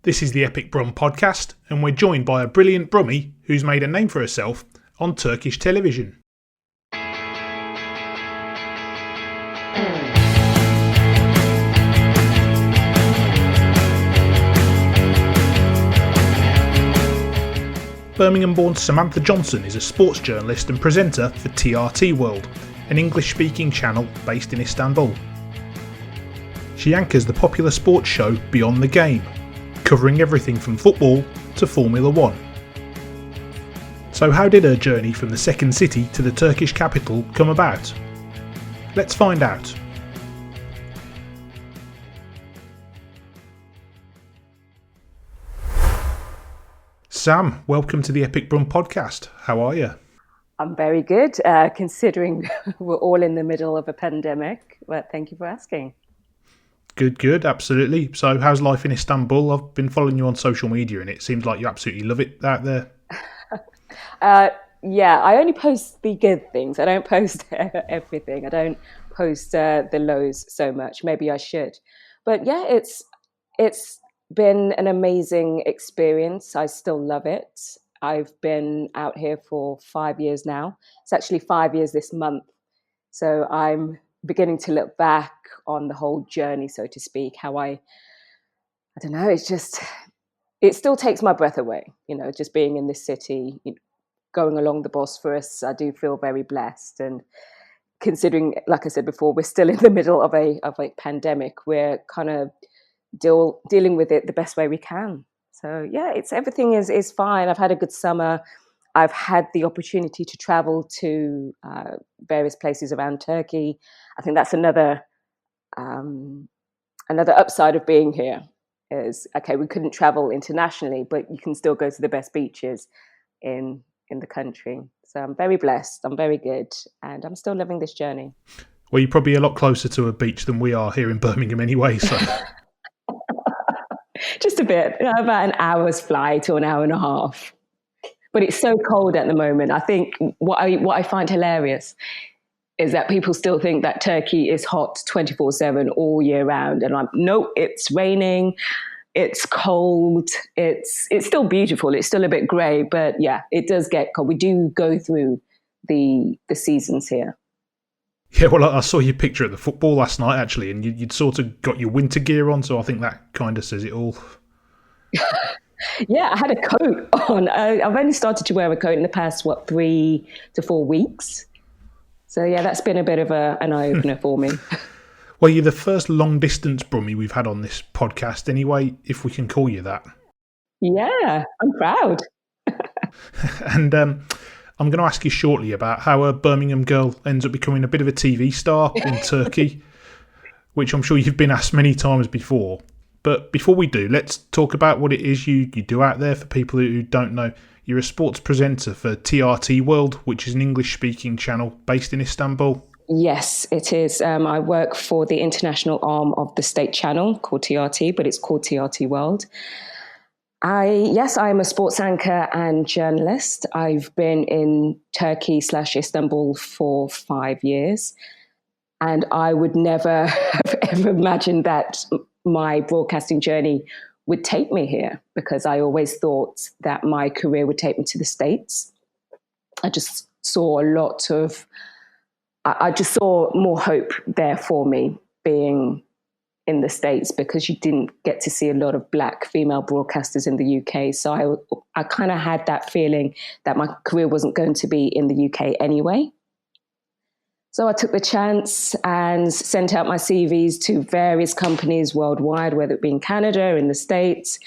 This is the Epic Brum podcast, and we're joined by a brilliant Brummie who's made a name for herself on Turkish television. Birmingham-born Samantha Johnson is a sports journalist and presenter for TRT World, an English-speaking channel based in Istanbul. She anchors the popular sports show Beyond the Game, covering everything from football to Formula 1. So how did her journey from the second city to the Turkish capital come about? Let's find out. Sam, welcome to the Epic Brum podcast. How are you? I'm very good, considering we're all in the middle of a pandemic, but thank you for asking. Good, absolutely. So how's life in Istanbul? I've been following you on social media and it seems like you absolutely love it out there. Yeah, I only post the good things. I don't post everything. I don't post the lows so much. Maybe I should. But yeah, it's been an amazing experience. I still love it. I've been out here for 5 years now. It's actually 5 years this month. So I'm beginning to look back on the whole journey, so to speak, how I don't know, it still takes my breath away, just being in this city, going along the Bosphorus. I do feel very blessed. And considering, like I said before, we're still in the middle of a pandemic, we're kind of dealing with it the best way we can. So yeah, everything is fine. I've had a good summer. I've had the opportunity to travel to various places around Turkey. I think that's another upside of being here is, okay, we couldn't travel internationally, but you can still go to the best beaches in the country. So I'm very blessed. I'm very good. And I'm still living this journey. Well, you're probably a lot closer to a beach than we are here in Birmingham anyway. So. Just a bit, about an hour's fly to an hour and a half. But it's so cold at the moment. I think what I find hilarious is that people still think that Turkey is hot 24/7 all year round. And I'm, no, it's raining, it's cold, it's still beautiful, it's still a bit grey, but yeah, it does get cold. We do go through the seasons here. Yeah, well, I saw your picture at the football last night, actually, and you'd sort of got your winter gear on, so I think that kind of says it all. Yeah, I had a coat on. I've only started to wear a coat in the past, 3 to 4 weeks. So yeah, that's been a bit of an eye-opener for me. Well, you're the first long-distance Brummie we've had on this podcast anyway, if we can call you that. Yeah, I'm proud. And I'm going to ask you shortly about how a Birmingham girl ends up becoming a bit of a TV star in Turkey, which I'm sure you've been asked many times before. But before we do, let's talk about what it is you do out there for people who don't know. You're a sports presenter for TRT World, which is an English-speaking channel based in Istanbul. Yes, it is. I work for the international arm of the state channel called TRT, but it's called TRT World. I am a sports anchor and journalist. I've been in Turkey/Istanbul for 5 years. And I would never have ever imagined that my broadcasting journey would take me here, because I always thought that my career would take me to the States. I just saw more hope there for me being in the States, because you didn't get to see a lot of black female broadcasters in the UK. So I kind of had that feeling that my career wasn't going to be in the UK anyway. So I took the chance and sent out my CVs to various companies worldwide, whether it be in Canada, in the States,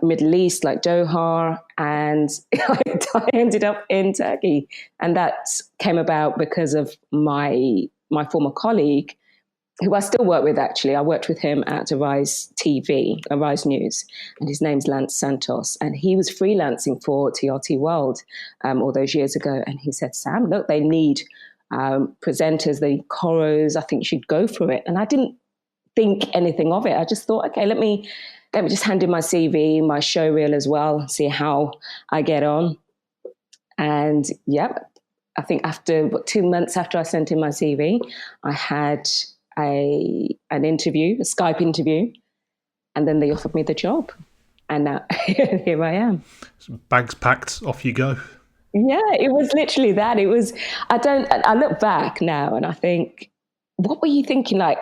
Middle East, like Doha, and I ended up in Turkey. And that came about because of my former colleague, who I still work with, actually. I worked with him at Arise TV, Arise News, and his name's Lance Santos. And he was freelancing for TRT World all those years ago. And he said, Sam, look, they need presenters, the choros, I think you should go for it. And I didn't think anything of it. I just thought, okay, let me just hand in my CV, my show reel as well, see how I get on. And yeah, I think after 2 months after I sent in my CV, I had an interview, a Skype interview, and then they offered me the job. And now here I am. Bags packed, off you go. Yeah, it was literally that. It was, I look back now and I think, what were you thinking? Like,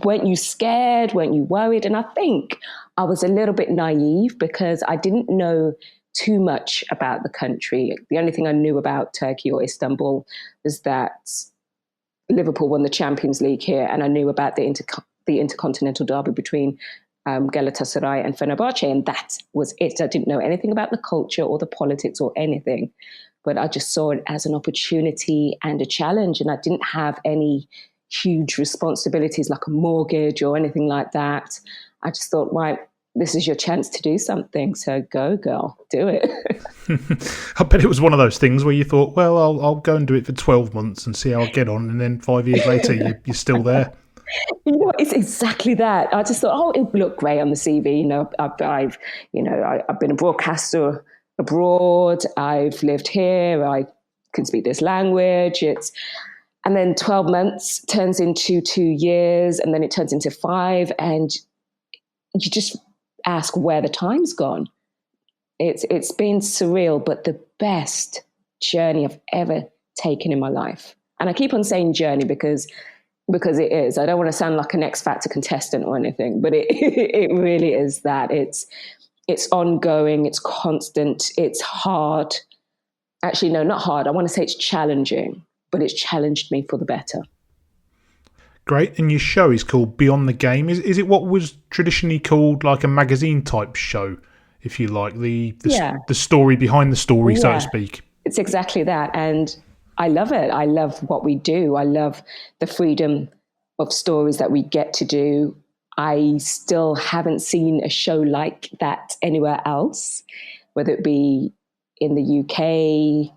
weren't you scared? Weren't you worried? And I think I was a little bit naive because I didn't know too much about the country. The only thing I knew about Turkey or Istanbul was that Liverpool won the Champions League here, and I knew about the intercontinental derby between Galatasaray and Fenerbahce, and that was it. I didn't know anything about the culture or the politics or anything, but I just saw it as an opportunity and a challenge, and I didn't have any huge responsibilities like a mortgage or anything like that. I just thought, right, this is your chance to do something, so go, girl, do it. I bet it was one of those things where you thought, well, I'll go and do it for 12 months and see how I get on, and then 5 years later, you're still there. You know, it's exactly that. I just thought, oh, it would look great on the CV. You know, I've been a broadcaster abroad. I've lived here. I can speak this language. And then 12 months turns into 2 years, and then it turns into 5, and you just ask where the time's gone. It's been surreal, but the best journey I've ever taken in my life. And I keep on saying journey because it is. I don't want to sound like an X Factor contestant or anything, but it really is that. It's ongoing, it's constant, it's hard. Actually, no, not hard. I want to say it's challenging, but it's challenged me for the better. Great. And your show is called Beyond the Game. Is it what was traditionally called like a magazine type show, if you like, the story behind the story, so to speak? It's exactly that. And I love it. I love what we do. I love the freedom of stories that we get to do. I still haven't seen a show like that anywhere else, whether it be in the UK.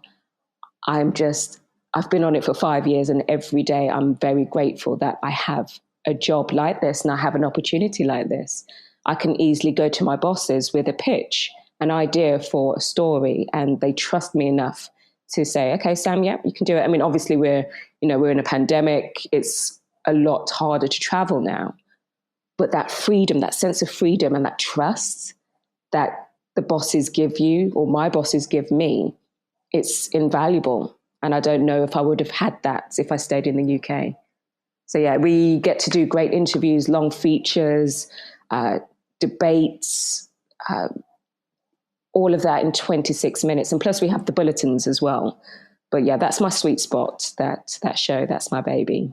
I've been on it for 5 years, and every day I'm very grateful that I have a job like this and I have an opportunity like this. I can easily go to my bosses with a pitch, an idea for a story, and they trust me enough to say, okay, Sam, yeah, you can do it. I mean, obviously we're in a pandemic. It's a lot harder to travel now, but that freedom, that sense of freedom and that trust that the bosses give you or my bosses give me, it's invaluable. And I don't know if I would have had that if I stayed in the UK. So yeah, we get to do great interviews, long features, debates, all of that in 26 minutes. And plus we have the bulletins as well. But yeah, that's my sweet spot, that show. That's my baby.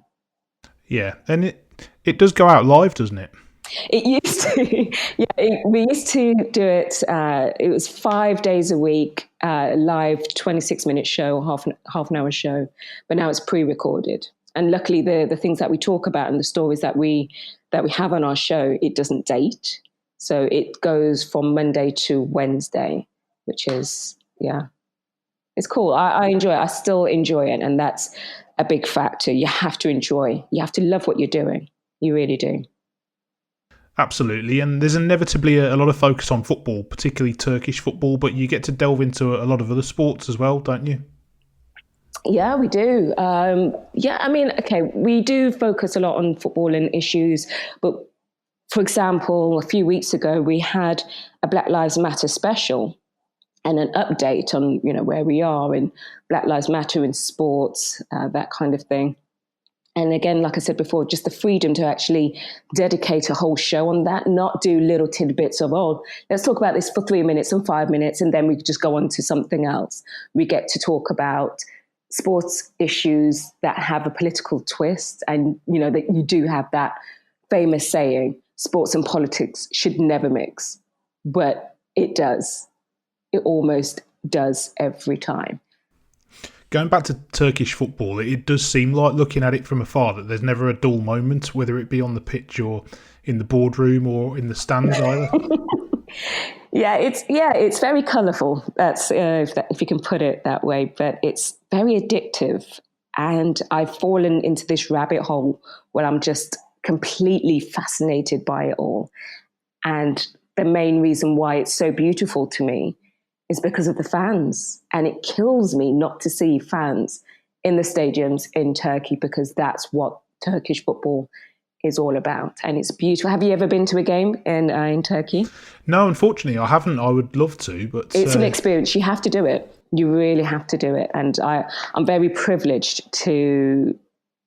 Yeah. And it does go out live, doesn't it? It used to. Yeah, we used to do it. It was 5 days a week, live 26-minute show, half an hour show. But now it's pre-recorded. And luckily the things that we talk about and the stories that we have on our show, it doesn't date. So it goes from Monday to Wednesday, which is, it's cool. I enjoy it. I still enjoy it. And that's a big factor. You have to enjoy. You have to love what you're doing. You really do. Absolutely. And there's inevitably a lot of focus on football, particularly Turkish football, but you get to delve into a lot of other sports as well, don't you? Yeah, we do. I mean, okay, we do focus a lot on football and issues, but for example, a few weeks ago, we had a Black Lives Matter special and an update on, where we are in Black Lives Matter in sports, that kind of thing. And again, like I said before, just the freedom to actually dedicate a whole show on that, not do little tidbits of, let's talk about this for 3 minutes and 5 minutes, and then we just go on to something else. We get to talk about sports issues that have a political twist. And, that you do have that famous saying, sports and politics should never mix. But it does. It almost does every time. Going back to Turkish football, it does seem like, looking at it from afar, that there's never a dull moment, whether it be on the pitch or in the boardroom or in the stands either. It's very colourful. That's if you can put it that way. But it's very addictive, and I've fallen into this rabbit hole where I'm just completely fascinated by it all. And the main reason why it's so beautiful to me is because of the fans. And it kills me not to see fans in the stadiums in Turkey, because that's what Turkish football is all about. And it's beautiful. Have you ever been to a game in Turkey? No, unfortunately, I haven't. I would love to, but it's an experience. You have to do it. You really have to do it. And I'm very privileged to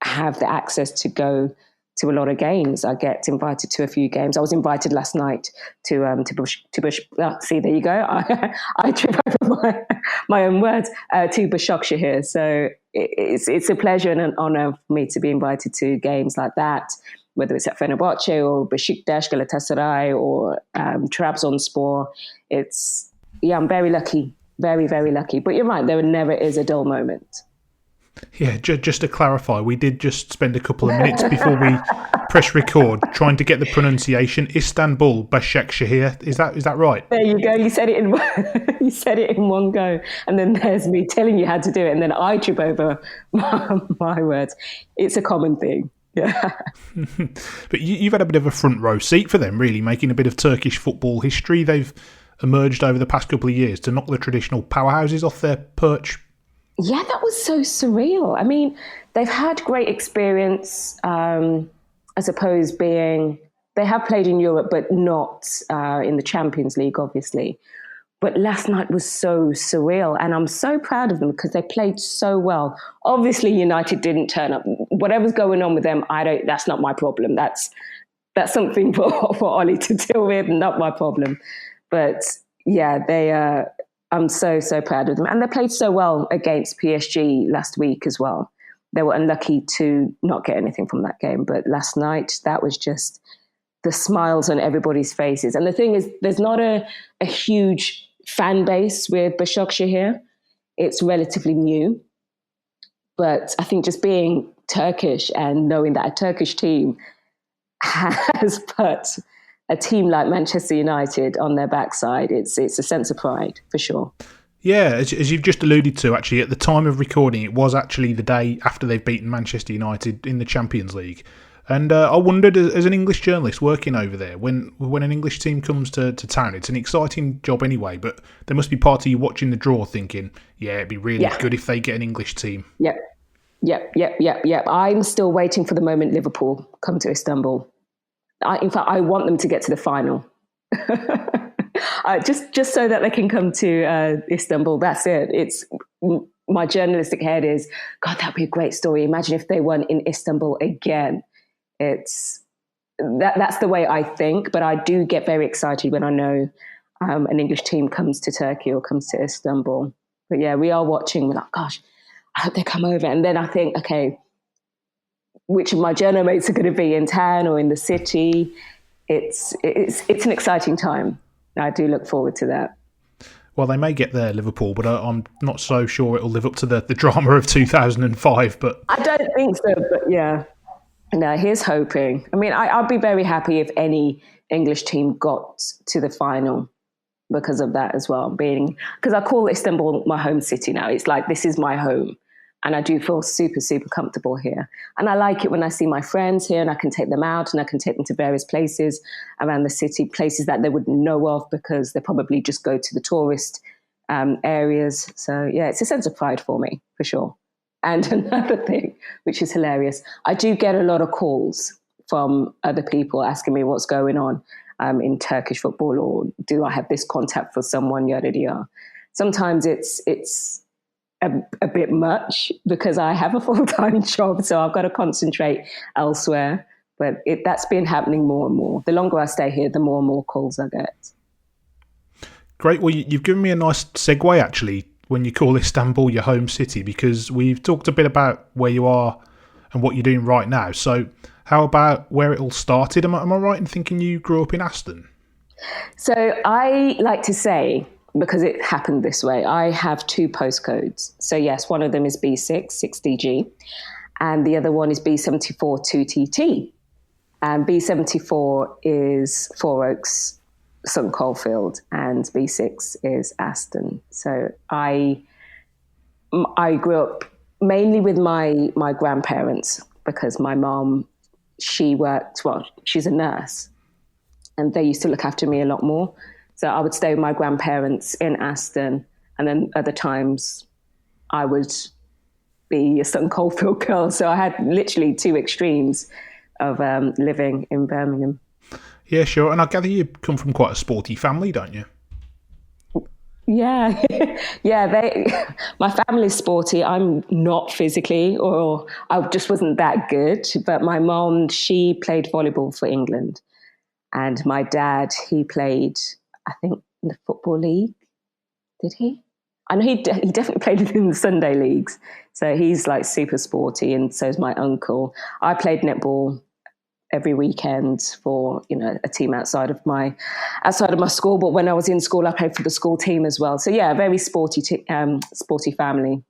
have the access to go to a lot of games. I get invited to a few games. I was invited last night to Bush. See, there you go. I trip over my own words, to Başakşehir. So it's a pleasure and an honour for me to be invited to games like that, whether it's at Fenerbahçe or Beşiktaş, Galatasaray or Trabzonspor. I'm very lucky, very, very lucky. But you're right, there never is a dull moment. Yeah, just to clarify, we did just spend a couple of minutes before we press record trying to get the pronunciation. Istanbul, Başakşehir. Is that right? There you go. You said it in one go, and then there's me telling you how to do it, and then I trip over my words. It's a common thing. Yeah. But you've had a bit of a front row seat for them, really, making a bit of Turkish football history. They've emerged over the past couple of years to knock the traditional powerhouses off their perch. Yeah, that was so surreal. I mean, they've had great experience, I suppose, they have played in Europe, but not in the Champions League, obviously. But last night was so surreal, and I'm so proud of them because they played so well. Obviously, United didn't turn up. Whatever's going on with them, that's not my problem. That's something for Ollie to deal with, not my problem. But yeah, I'm so, so proud of them. And they played so well against PSG last week as well. They were unlucky to not get anything from that game. But last night, that was just the smiles on everybody's faces. And the thing is, there's not a huge fan base with Başakşehir. It's relatively new. But I think just being Turkish and knowing that a Turkish team has put a team like Manchester United on their backside, it's a sense of pride for sure. Yeah, as you've just alluded to, actually, at the time of recording, it was actually the day after they've beaten Manchester United in the Champions League. And I wondered, as an English journalist working over there, when an English team comes to town, it's an exciting job anyway, but there must be part of you watching the draw thinking, yeah, it'd be really good if they get an English team. Yep. I'm still waiting for the moment Liverpool come to Istanbul. In fact, I want them to get to the final. Just so that they can come to Istanbul. That's it. It's my journalistic head is, God, that'd be a great story. Imagine if they won in Istanbul again. That's the way I think, but I do get very excited when I know an English team comes to Turkey or comes to Istanbul. But yeah, we are watching. We're like, gosh, I hope they come over. And then I think, okay, which of my journal mates are going to be in town or in the city? It's an exciting time. I do look forward to that. Well, they may get there, Liverpool, but I'm not so sure it'll live up to the drama of 2005. But I don't think so, but yeah. No, here's hoping. I mean, I'd be very happy if any English team got to the final because of that as well. Because I call Istanbul my home city now. It's like, this is my home. And I do feel super, super comfortable here. And I like it when I see my friends here and I can take them out and I can take them to various places around the city, places that they wouldn't know of because they probably just go to the tourist areas. So, yeah, it's a sense of pride for me, for sure. And another thing, which is hilarious, I do get a lot of calls from other people asking me what's going on in Turkish football, or do I have this contact for someone, yada, yada. Sometimes it's a bit much because I have a full-time job, so I've got to concentrate elsewhere. But that's been happening more and more. The longer I stay here, the more and more calls I get. Great. Well, you've given me a nice segue, actually, when you call Istanbul your home city, because we've talked a bit about where you are and what you're doing right now. So how about where it all started? Am I right in thinking you grew up in Aston? So I like to say, because it happened this way, I have two postcodes. So yes, one of them is B6, 6DG, and the other one is B74, 2TT. And B74 is Four Oaks, St Coldfield, and B6 is Aston. So I grew up mainly with my grandparents because my mom, she's a nurse, and they used to look after me a lot more. So I would stay with my grandparents in Aston, and then other times I would be a St Coldfield girl. So I had literally two extremes of living in Birmingham. Yeah, sure. And I gather you come from quite a sporty family, don't you? Yeah, yeah. My family's sporty. I'm not physically, or I just wasn't that good. But my mom, she played volleyball for England, and my dad, he played, I think, in the football league. Did he? I know he definitely played in the Sunday leagues. So he's like super sporty, and so is my uncle. I played netball every weekend for a team outside of my school. But when I was in school, I played for the school team as well. So yeah, very sporty family.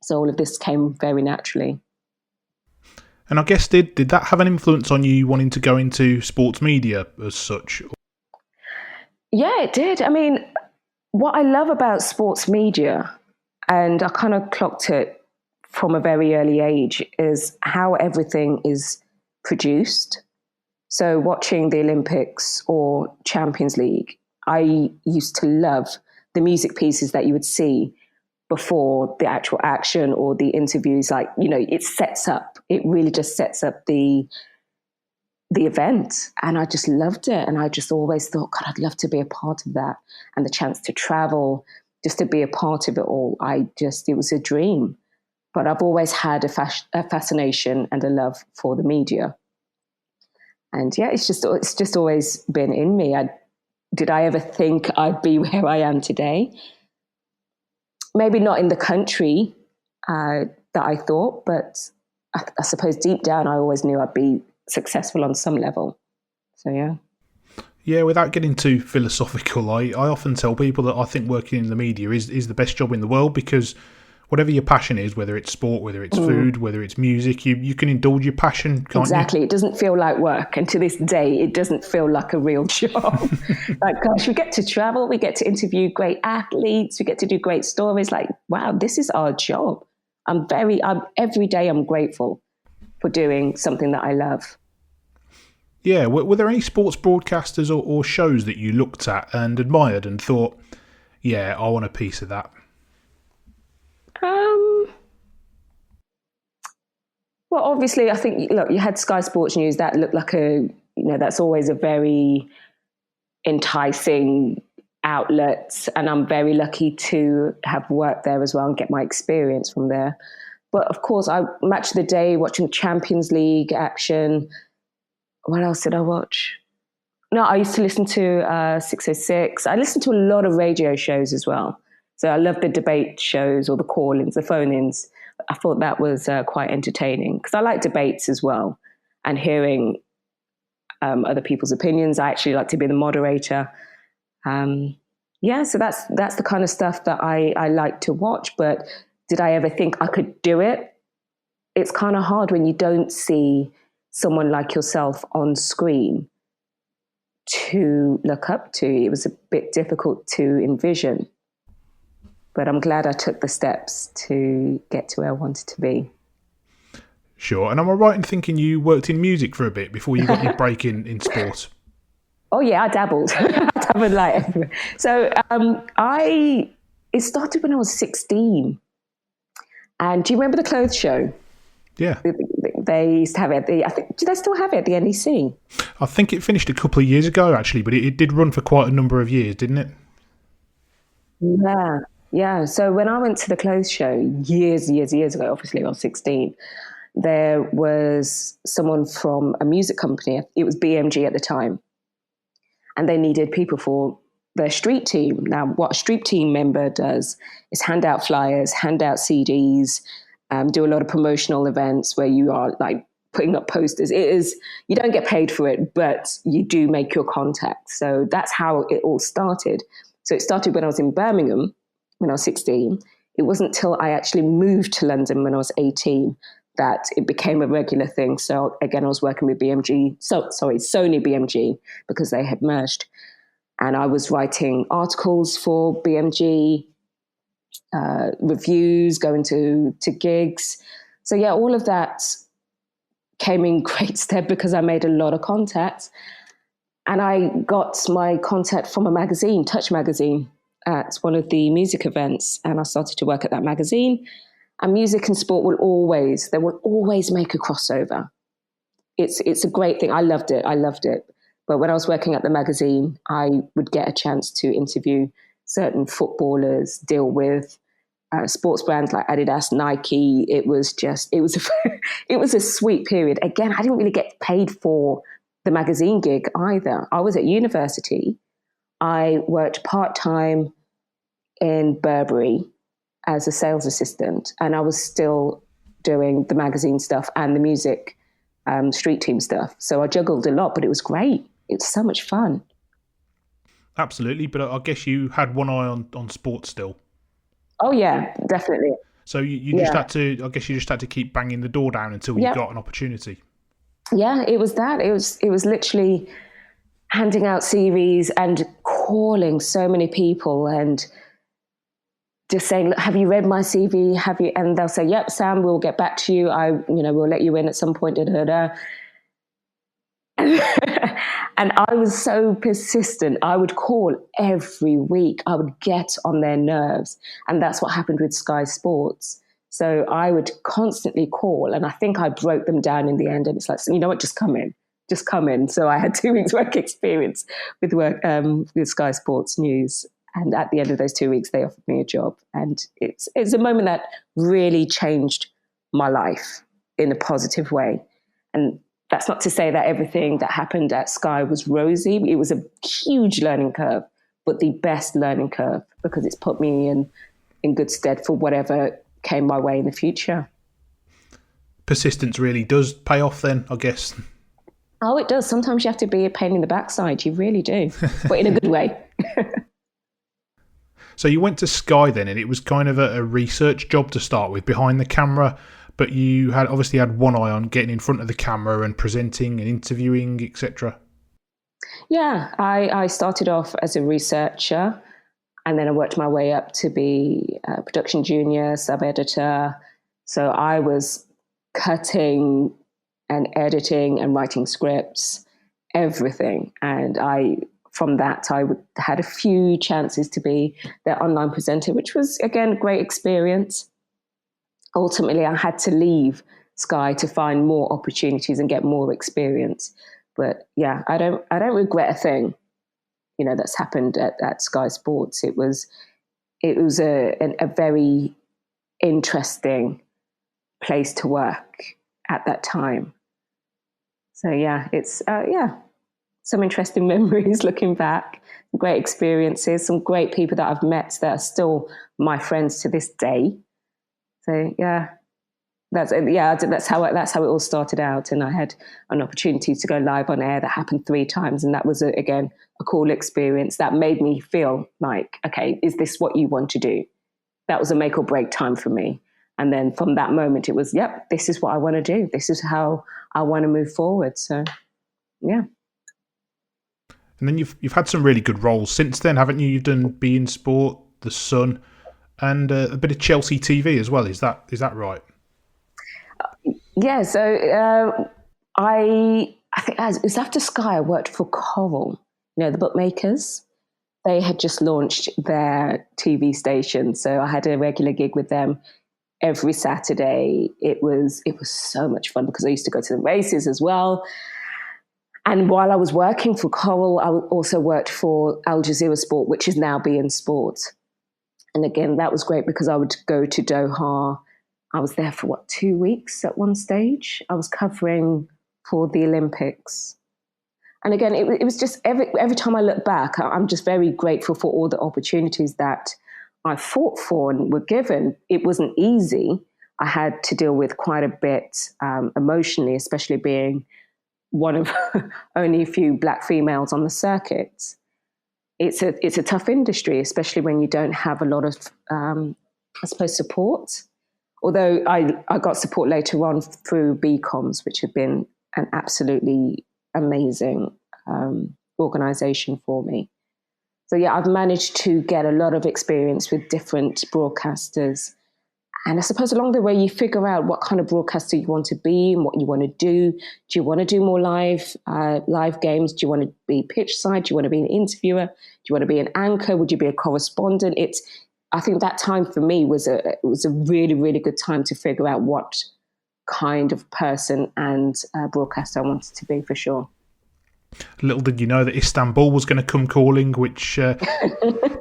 So all of this came very naturally. And I guess did that have an influence on you wanting to go into sports media as such? Yeah, it did. I mean, what I love about sports media, and I kind of clocked it from a very early age, is how everything is produced. So watching the Olympics or Champions League, I used to love the music pieces that you would see before the actual action or the interviews. Like, it really just sets up the event. And I just loved it. And I just always thought, God, I'd love to be a part of that. And the chance to travel, just to be a part of it all. It was a dream. But I've always had a fascination and a love for the media. And yeah, it's just always been in me. Did I ever think I'd be where I am today? Maybe not in the country that I thought, but I suppose deep down I always knew I'd be successful on some level. So yeah. Yeah, without getting too philosophical, I often tell people that I think working in the media is the best job in the world, because whatever your passion is, whether it's sport, whether it's food, whether it's music, you can indulge your passion, can't exactly. you? It doesn't feel like work. And to this day, it doesn't feel like a real job. Like, gosh, we get to travel, we get to interview great athletes, we get to do great stories. Like, wow, this is our job. Every day I'm grateful for doing something that I love. Yeah, were there any sports broadcasters or shows that you looked at and admired and thought, yeah, I want a piece of that? Well, obviously, I think, look, you had Sky Sports News. That looked like that's always a very enticing outlet. And I'm very lucky to have worked there as well and get my experience from there. But of course, I Match of the Day, watching the Champions League action. What else did I watch? No, I used to listen to 606. I listened to a lot of radio shows as well. So I love the debate shows or the call-ins, the phone-ins. I thought that was quite entertaining because I like debates as well and hearing other people's opinions. I actually like to be the moderator. So that's the kind of stuff that I like to watch. But did I ever think I could do it? It's kind of hard when you don't see someone like yourself on screen to look up to. It was a bit difficult to envision. But I'm glad I took the steps to get to where I wanted to be. Sure. And am I right in thinking you worked in music for a bit before you got your break in sport? Oh, yeah, I dabbled. I dabbled like everywhere. So it started when I was 16. And do you remember the clothes show? Yeah. They used to have it do they still have it at the NEC? I think it finished a couple of years ago, actually, but it did run for quite a number of years, didn't it? Yeah. Yeah, so when I went to the clothes show years ago, obviously I was 16, there was someone from a music company. It was BMG at the time. And they needed people for their street team. Now, what a street team member does is hand out flyers, hand out CDs, do a lot of promotional events where you are like putting up posters. You don't get paid for it, but you do make your contacts. So that's how it all started. So it started when I was in Birmingham, when I was 16. It wasn't until I actually moved to London when I was 18 that it became a regular thing. So again, I was working with Sony BMG, because they had merged. And I was writing articles for BMG, reviews, going to gigs. So yeah, all of that came in great step because I made a lot of contacts. And I got my contact from a magazine, Touch magazine, at one of the music events. And I started to work at that magazine. And music and sport will always make a crossover. it's a great thing. I loved it. But when I was working at the magazine, I would get a chance to interview certain footballers, deal with sports brands like Adidas, Nike. It was it was a sweet period. Again, I didn't really get paid for the magazine gig either. I was at university. I worked part-time in Burberry as a sales assistant, and I was still doing the magazine stuff and the music street team stuff. So I juggled a lot, but it was great. It was so much fun. Absolutely, but I guess you had one eye on sports still. Oh yeah, definitely. So you just had to, I guess you just had to keep banging the door down until you got an opportunity. Yeah, it was that. It was literally handing out CVs and calling so many people and just saying, "Look, have you read my CV? Have you?" And they'll say, "Yep, Sam, we'll get back to you. We'll let you in at some point." And I was so persistent. I would call every week. I would get on their nerves. And that's what happened with Sky Sports. So I would constantly call, and I think I broke them down in the end. And it's like, you know what, just come in. Just come in. So I had 2 weeks work experience with Sky Sports News. And at the end of those 2 weeks, they offered me a job. And it's a moment that really changed my life in a positive way. And that's not to say that everything that happened at Sky was rosy. It was a huge learning curve, but the best learning curve, because it's put me in good stead for whatever came my way in the future. Persistence really does pay off then, I guess. Oh, it does. Sometimes you have to be a pain in the backside. You really do, but in a good way. So you went to Sky then, and it was kind of a research job to start with, behind the camera, but you had obviously had one eye on getting in front of the camera and presenting and interviewing, etc. Yeah, I started off as a researcher, and then I worked my way up to be a production junior, sub-editor. So I was cutting and editing and writing scripts, everything. And from that, I had a few chances to be their online presenter, which was, again, a great experience. Ultimately, I had to leave Sky to find more opportunities and get more experience. But yeah, I don't regret a thing, that's happened at Sky Sports. It was a very interesting place to work at that time. So yeah, it's some interesting memories looking back, great experiences, some great people that I've met that are still my friends to this day. So yeah, that's how it all started out. And I had an opportunity to go live on air that happened 3 times, and that was again a cool experience that made me feel like, okay, is this what you want to do? That was a make or break time for me. And then from that moment, it was, yep, this is what I want to do. This is how I want to move forward. So yeah. And then you've had some really good roles since then, haven't you? You've done Be in Sport, The Sun, and a bit of Chelsea TV as well. Is that right? Yeah. So I think it was after Sky. I worked for Coral, the bookmakers. They had just launched their TV station, so I had a regular gig with them every Saturday. It was so much fun because I used to go to the races as well. And while I was working for Coral, I also worked for Al Jazeera Sport, which is now Be in Sport. And again, that was great because I would go to Doha. I was there for 2 weeks at one stage. I was covering for the Olympics. And again, it was just every time I look back, I'm just very grateful for all the opportunities that I fought for and were given. It wasn't easy. I had to deal with quite a bit emotionally, especially being one of only a few Black females on the circuit. It's a tough industry, especially when you don't have a lot of, support. Although I got support later on through BComs, which had been an absolutely amazing organisation for me. So yeah, I've managed to get a lot of experience with different broadcasters. And I suppose along the way, you figure out what kind of broadcaster you want to be and what you want to do. Do you want to do more live games? Do you want to be pitch side? Do you want to be an interviewer? Do you want to be an anchor? Would you be a correspondent? I think that time for me was a really, really good time to figure out what kind of person and broadcaster I wanted to be, for sure. Little did you know that Istanbul was going to come calling, which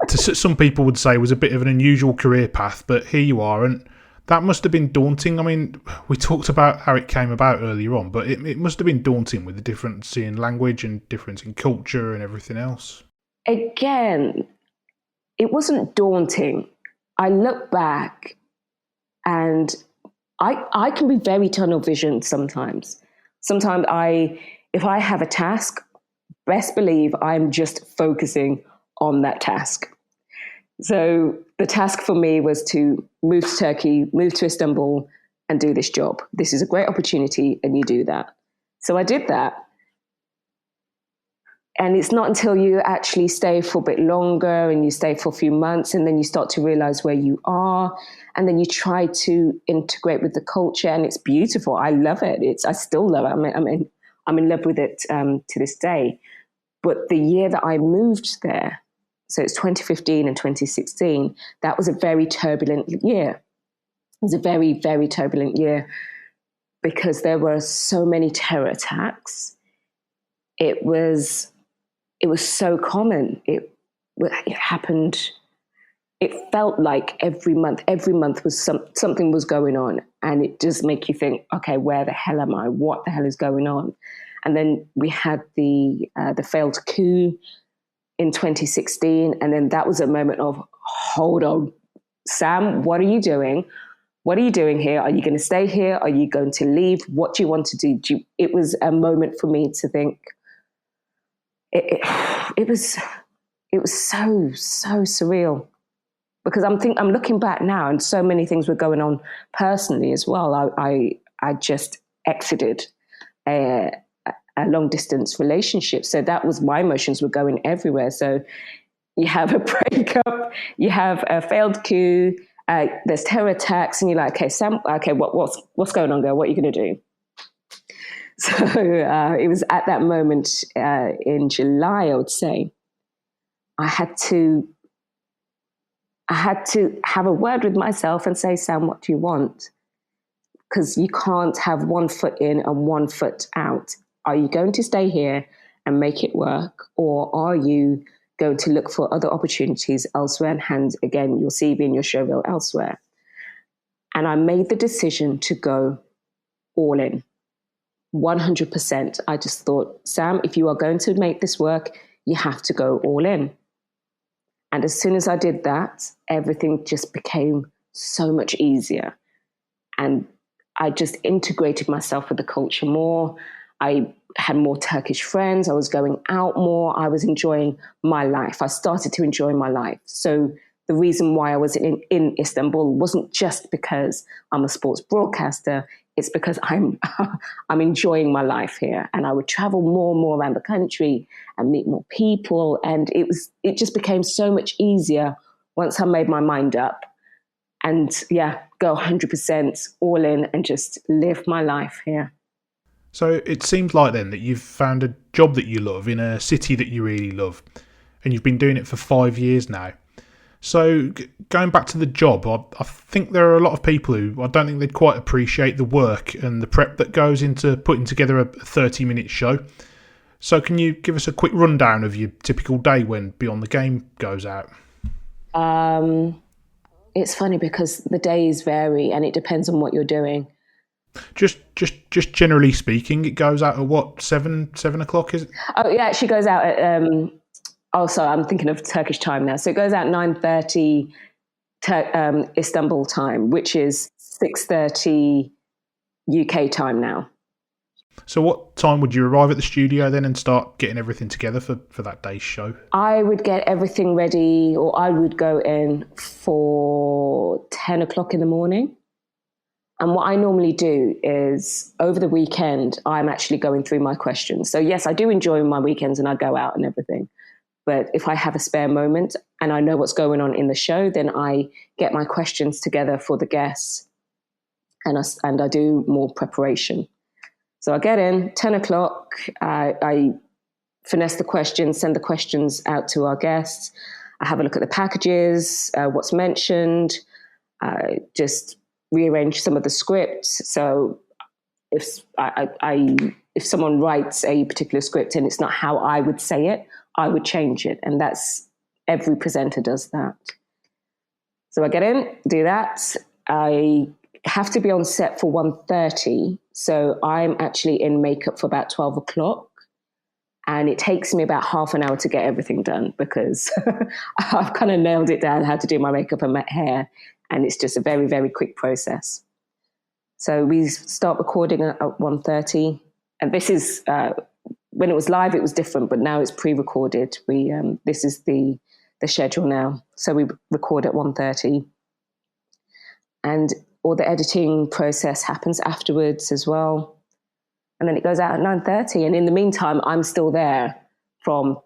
some people would say was a bit of an unusual career path, but here you are, and that must have been daunting. I mean, we talked about how it came about earlier on, but it must have been daunting with the difference in language and difference in culture and everything else. Again, it wasn't daunting. I look back and I can be very tunnel visioned sometimes. Sometimes if I have a task, best believe I'm just focusing on that task. So the task for me was to move to Turkey, move to Istanbul, and do this job. This is a great opportunity, and you do that. So I did that. And it's not until you actually stay for a bit longer and you stay for a few months and then you start to realize where you are, and then you try to integrate with the culture, and it's beautiful. I love it. I still love it. I'm in love with it to this day. But the year that I moved there, so it's 2015 and 2016, that was a very turbulent year. It was a very, very turbulent year because there were so many terror attacks. It was so common. It happened. It felt like every month was something was going on, and it just make you think, okay, where the hell am I? What the hell is going on? And then we had the failed coup in 2016, and then that was a moment of, hold on, Sam, what are you doing? What are you doing here? Are you going to stay here? Are you going to leave? What do you want to do? It was a moment for me to think. It was so surreal, because I'm looking back now, and so many things were going on personally as well. I just exited a long distance relationship, so that was, my emotions were going everywhere. So you have a breakup, you have a failed coup, there's terror attacks, and you're like, okay, Sam, okay, what's going on, girl? What are you going to do? So it was at that moment in July, I would say, I had to have a word with myself and say, Sam, what do you want? Because you can't have one foot in and one foot out. Are you going to stay here and make it work? Or are you going to look for other opportunities elsewhere and hand, again, your CV and your show reel elsewhere? And I made the decision to go all in. 100%. I just thought, Sam, if you are going to make this work, you have to go all in. And as soon as I did that, everything just became so much easier. And I just integrated myself with the culture more. I had more Turkish friends. I was going out more. I was enjoying my life. I started to enjoy my life. So the reason why I was in Istanbul wasn't just because I'm a sports broadcaster. It's because I'm enjoying my life here, and I would travel more and more around the country and meet more people. And it just became so much easier once I made my mind up, and go 100% all in and just live my life here. So it seems like then that you've found a job that you love in a city that you really love, and you've been doing it for 5 years now. So going back to the job, I think there are a lot of people who I don't think they'd quite appreciate the work and the prep that goes into putting together a 30-minute show. So can you give us a quick rundown of your typical day when Beyond the Game goes out? It's funny because the days vary and it depends on what you're doing. Just generally speaking, it goes out at what, 7 o'clock, is it? Oh, it actually goes out at... sorry, I'm thinking of Turkish time now. So it goes out 9:30 Istanbul time, which is 6:30 UK time now. So what time would you arrive at the studio then and start getting everything together for that day's show? I would get everything ready, or I would go in for 10 o'clock in the morning. And what I normally do is over the weekend, I'm actually going through my questions. So yes, I do enjoy my weekends and I go out and everything. But if I have a spare moment and I know what's going on in the show, then I get my questions together for the guests and I do more preparation. So I get in 10 o'clock, I finesse the questions, send the questions out to our guests. I have a look at the packages, what's mentioned, just rearrange some of the scripts. So if someone writes a particular script and it's not how I would say it, I would change it. And that's, every presenter does that. So I get in, do that. I have to be on set for 1:30. So I'm actually in makeup for about 12 o'clock. And it takes me about half an hour to get everything done because I've kind of nailed it down how to do my makeup and my hair. And it's just a very, very quick process. So we start recording at 1:30. And this is, when it was live, it was different, but now it's pre-recorded. This is the schedule now. So we record at 1:30. And all the editing process happens afterwards as well. And then it goes out at 9:30. And in the meantime, I'm still there from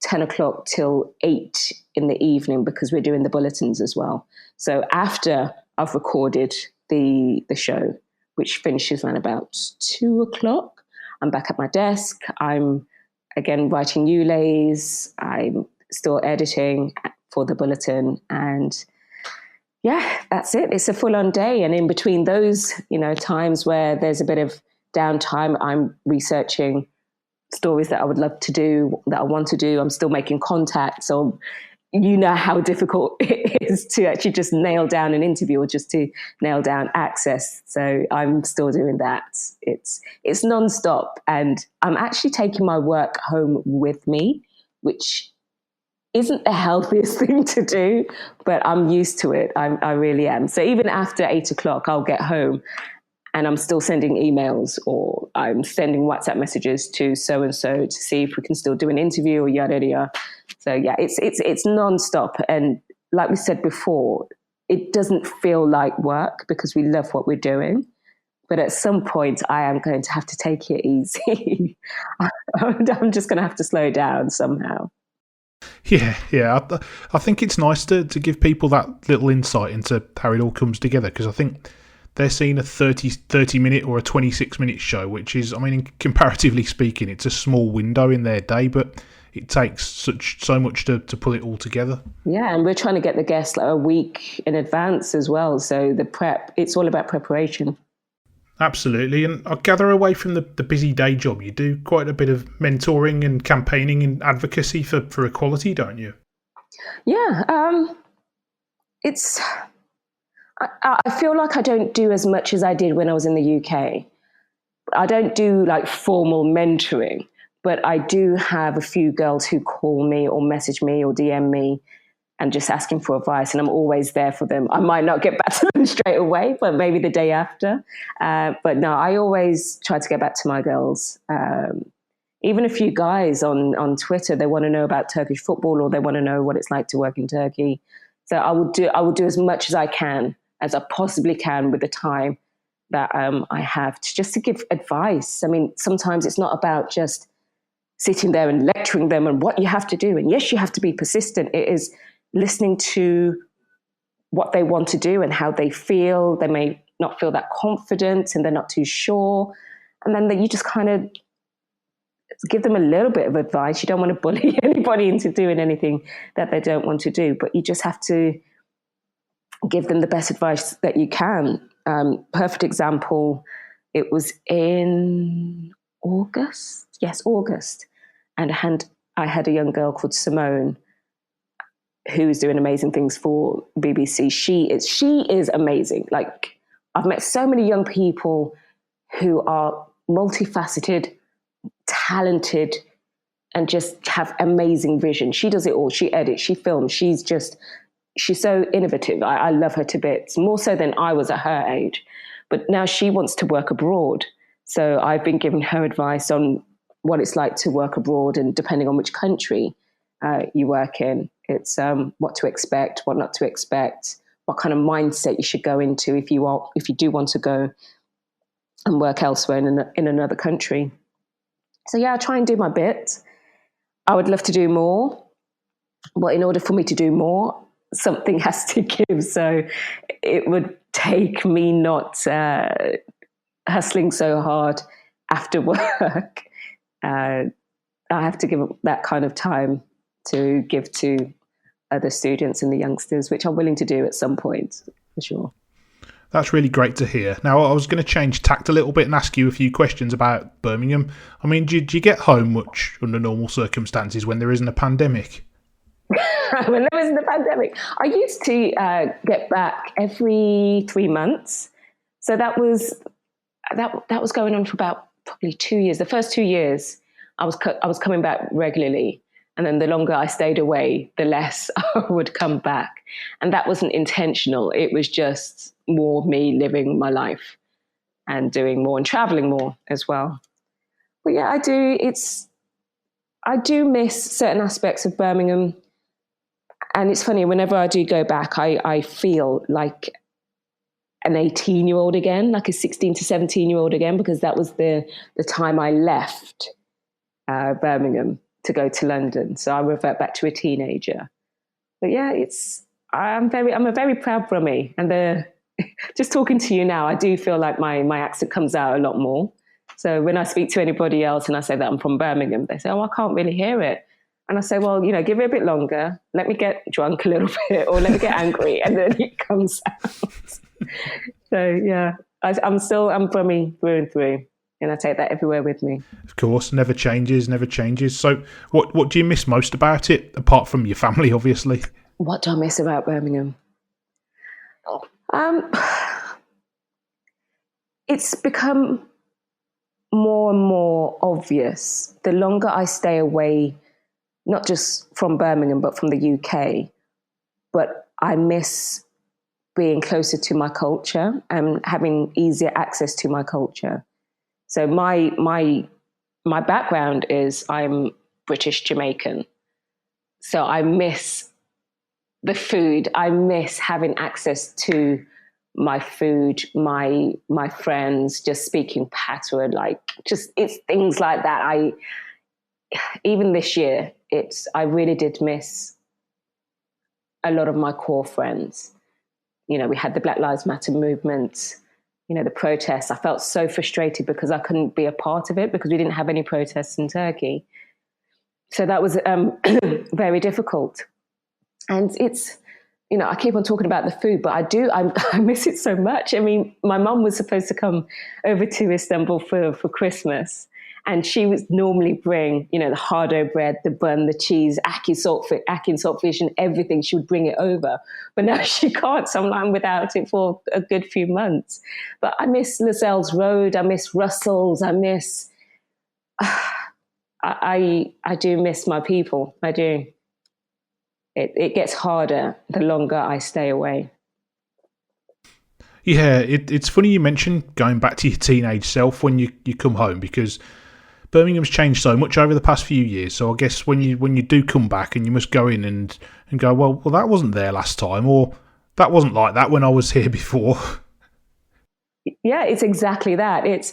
10 o'clock till 8 in the evening because we're doing the bulletins as well. So after I've recorded the show, which finishes around about 2 o'clock, I'm back at my desk. I'm, again, writing new lays. I'm still editing for the bulletin. And yeah, that's it. It's a full-on day. And in between those, times where there's a bit of downtime, I'm researching stories that I would love to do, that I want to do. I'm still making contact. So you know how difficult it is to actually just nail down an interview or just to nail down access. So I'm still doing that. It's nonstop. And I'm actually taking my work home with me, which isn't the healthiest thing to do, but I'm used to it. I really am. So even after 8 o'clock, I'll get home and I'm still sending emails or I'm sending WhatsApp messages to so-and-so to see if we can still do an interview or yada, yada. So yeah, it's nonstop. And like we said before, it doesn't feel like work because we love what we're doing. But at some point, I am going to have to take it easy. I'm just going to have to slow down somehow. Yeah. I think it's nice to give people that little insight into how it all comes together because I think they're seeing a 30-minute or a 26-minute show, which is, comparatively speaking, it's a small window in their day, but it takes so much to pull it all together. Yeah, and we're trying to get the guests a week in advance as well. So it's all about preparation. Absolutely. And I gather away from the busy day job, you do quite a bit of mentoring and campaigning and advocacy for equality, don't you? Yeah. I feel like I don't do as much as I did when I was in the UK. I don't do like formal mentoring, but I do have a few girls who call me or message me or DM me and just asking for advice, and I'm always there for them. I might not get back to them straight away, but maybe the day after. But no, I always try to get back to my girls. Even a few guys on Twitter, they want to know about Turkish football or they want to know what it's like to work in Turkey. So I will do as much as I can, as I possibly can with the time that I have to give advice. Sometimes it's not about just sitting there and lecturing them on what you have to do. And yes, you have to be persistent. It is listening to what they want to do and how they feel. They may not feel that confident and they're not too sure. And then you just kind of give them a little bit of advice. You don't want to bully anybody into doing anything that they don't want to do, but you just have to give them the best advice that you can. Perfect example, it was in August. Yes, August. And I had a young girl called Simone who is doing amazing things for BBC. She is amazing. Like, I've met so many young people who are multifaceted, talented, and just have amazing vision. She does it all. She edits, she films. She's so innovative. I love her to bits, more so than I was at her age. But now she wants to work abroad. So I've been giving her advice on what it's like to work abroad, and depending on which country you work in, it's what to expect, what not to expect, what kind of mindset you should go into if you do want to go and work elsewhere in another country. So yeah, I try and do my bit. I would love to do more, but in order for me to do more, something has to give. So it would take me not hustling so hard after work. I have to give that kind of time to give to other students and the youngsters, which I'm willing to do at some point, for sure. That's really great to hear. Now, I was going to change tact a little bit and ask you a few questions about Birmingham. I mean, do you get home much under normal circumstances when there isn't a pandemic? When there wasn't a pandemic, I used to get back every 3 months. So that was going on for about probably 2 years. The first 2 years, I was coming back regularly, and then the longer I stayed away, the less I would come back. And that wasn't intentional. It was just more me living my life and doing more and traveling more as well. But yeah, I do miss certain aspects of Birmingham. And it's funny, whenever I do go back, I feel like an 18-year-old again, like a 16 to 17-year-old again, because that was the time I left Birmingham to go to London. So I revert back to a teenager. But yeah, I'm a very proud Brummie. And just talking to you now, I do feel like my accent comes out a lot more. So when I speak to anybody else and I say that I'm from Birmingham, they say, oh, I can't really hear it. And I say, well, give it a bit longer. Let me get drunk a little bit, or let me get angry, and then it comes out. So yeah, I'm Brummie through and through, and I take that everywhere with me. Of course, never changes. So what do you miss most about it, apart from your family, obviously? What do I miss about Birmingham? It's become more and more obvious the longer I stay away, not just from Birmingham, but from the UK. But I miss being closer to my culture and having easier access to my culture. So my background is I'm British Jamaican. So I miss the food. I miss having access to my food, my friends, just speaking patois, it's things like that. Even this year, I really did miss a lot of my core friends. We had the Black Lives Matter movement, the protests. I felt so frustrated because I couldn't be a part of it because we didn't have any protests in Turkey. So that was very difficult. And it's, I keep on talking about the food, but I miss it so much. I mean, my mum was supposed to come over to Istanbul for Christmas, and she would normally bring, the hardo bread, the bun, the cheese, ackee saltfish, and everything. She would bring it over. But now she can't, so I'm without it for a good few months. But I miss Lascelles Road. I miss Russell's. I miss... I do miss my people. I do. It gets harder the longer I stay away. Yeah, it's funny you mentioned going back to your teenage self when you come home, because Birmingham's changed so much over the past few years. So I guess when you do come back and you must go in and go, well, that wasn't there last time, or that wasn't like that when I was here before. Yeah, it's exactly that. It's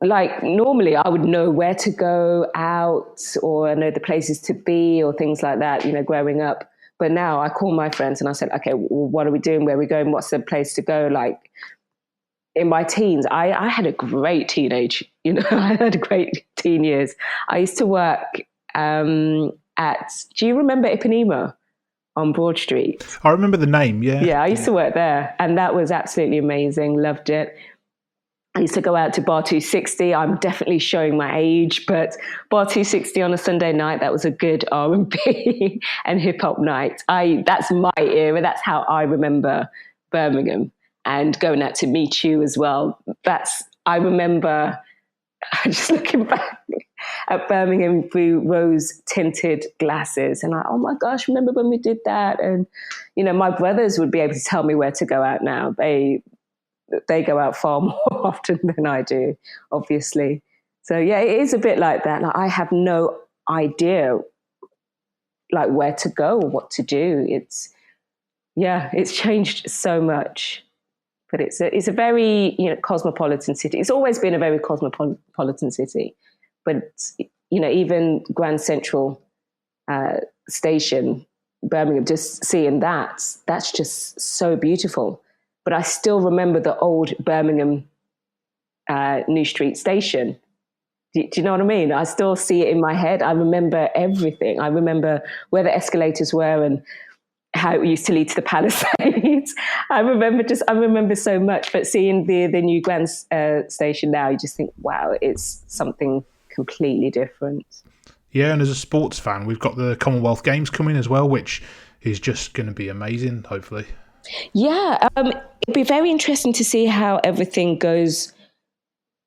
like normally I would know where to go out, or I know the places to be, or things like that, growing up. But now I call my friends and I said, okay, well, what are we doing? Where are we going? What's the place to go? Like in my teens, I had a great teenage, I had great teen years. I used to work do you remember Ipanema on Broad Street? I remember the name, yeah. Yeah, I used to work there, and that was absolutely amazing. Loved it. I used to go out to Bar 260. I'm definitely showing my age, but Bar 260 on a Sunday night, that was a good R&B and hip hop night. That's my era. That's how I remember Birmingham, and going out to Meet You as well. I remember just looking back at Birmingham through rose tinted glasses, and oh my gosh, remember when we did that? And, my brothers would be able to tell me where to go out now. They go out far more often than I do, obviously. So yeah, it is a bit like that. Like, I have no idea where to go or what to do. It's changed so much, but it's a very, cosmopolitan city. It's always been a very cosmopolitan city, but even Grand Central Station, Birmingham, just seeing that's just so beautiful. But I still remember the old Birmingham New Street Station. Do you know what I mean? I still see it in my head. I remember everything. I remember where the escalators were and how it used to lead to the Palisades. I remember so much, but seeing the new Grand Station now, you just think, wow, it's something completely different. Yeah, and as a sports fan, we've got the Commonwealth Games coming as well, which is just going to be amazing, hopefully. Yeah, it'd be very interesting to see how everything goes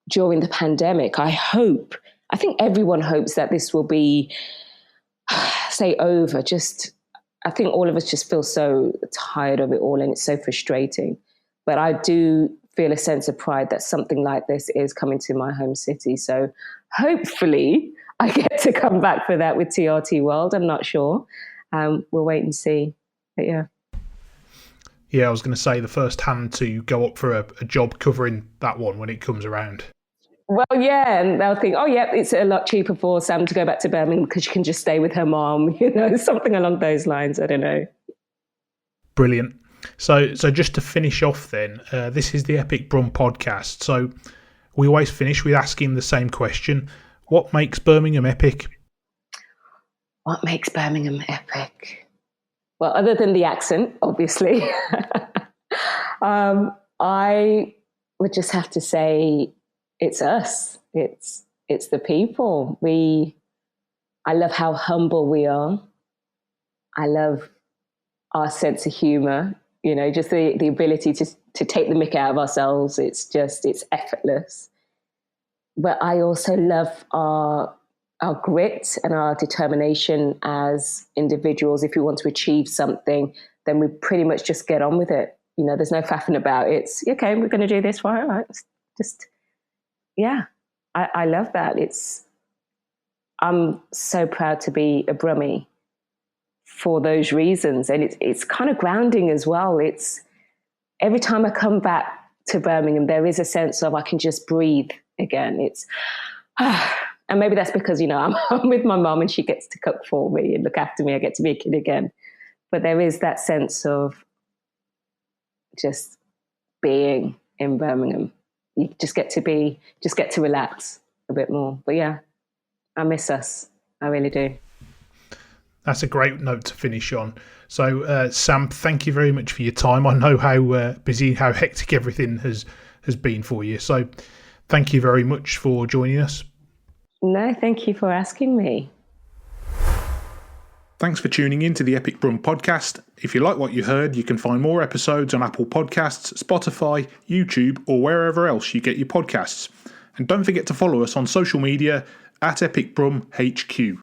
during the pandemic. I think everyone hopes that this will be, say, over. I think all of us just feel so tired of it all, and it's so frustrating. But I do feel a sense of pride that something like this is coming to my home city. So hopefully I get to come back for that with TRT World. I'm not sure. We'll wait and see. But yeah. Yeah, I was going to say the first hand to go up for a job covering that one when it comes around. Well, yeah, and they'll think, oh, yeah, it's a lot cheaper for Sam to go back to Birmingham because she can just stay with her mom, something along those lines. I don't know. Brilliant. So just to finish off then, this is the Epic Brum podcast. So we always finish with asking the same question. What makes Birmingham epic? What makes Birmingham epic? Well, other than the accent, obviously, I would just have to say it's us. It's the people. I love how humble we are. I love our sense of humour. Just the ability to take the mick out of ourselves. It's effortless. But I also love our grit and our determination as individuals. If we want to achieve something, then we pretty much just get on with it. There's no faffing about it. It's okay, we're going to do this, right? All right. I love that. I'm so proud to be a Brummie for those reasons. And it's kind of grounding as well. It's every time I come back to Birmingham, there is a sense of I can just breathe again. And maybe that's because, I'm with my mum and she gets to cook for me and look after me. I get to be a kid again. But there is that sense of just being in Birmingham. You just get to relax a bit more. But yeah, I miss us. I really do. That's a great note to finish on. So, Sam, thank you very much for your time. I know how busy, how hectic everything has been for you. So thank you very much for joining us. No, thank you for asking me. Thanks for tuning in to the Epic Brum podcast. If you like what you heard, you can find more episodes on Apple Podcasts, Spotify, YouTube, or wherever else you get your podcasts. And don't forget to follow us on social media at Epic Brum HQ.